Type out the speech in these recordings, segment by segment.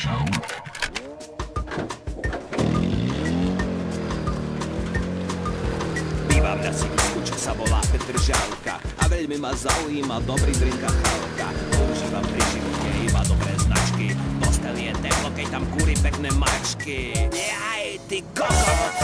Bývam na sídlisku, čo sa volá Petržalka a veľmi ma zaujíma dobrý drink a chalka. Používam pri živote iba dobré značky. Postel je teplo, keď tam kúri pekné mačky. Jaj, ty kokot!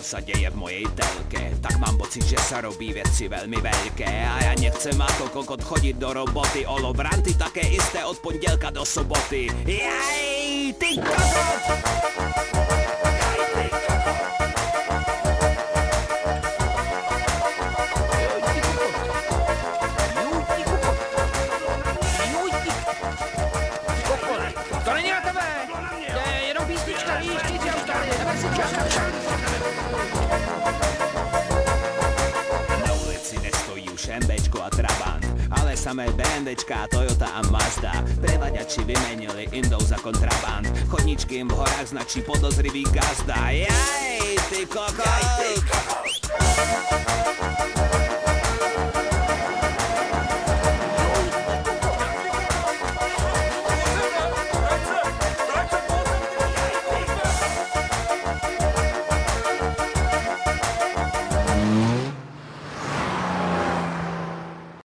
Sa deje v mojej telke, tak mám pocit, že sa robí veci veľmi veľké. A ja nechcem ako kokot chodiť do roboty. Olovranty také isté od pondelka do soboty. Jaj, ty kokot! To není na tebe! Je jenom písnička, víš, ty už tady, jdeme si čas. Na ulici nestojí už MBčko a Trabant, ale samé BMWčka, Toyota a Mazda. Prevaďači vymenili Indov za kontraband. Chodničky im v horách značí podozrivý gazda. Jaj, ty kokot!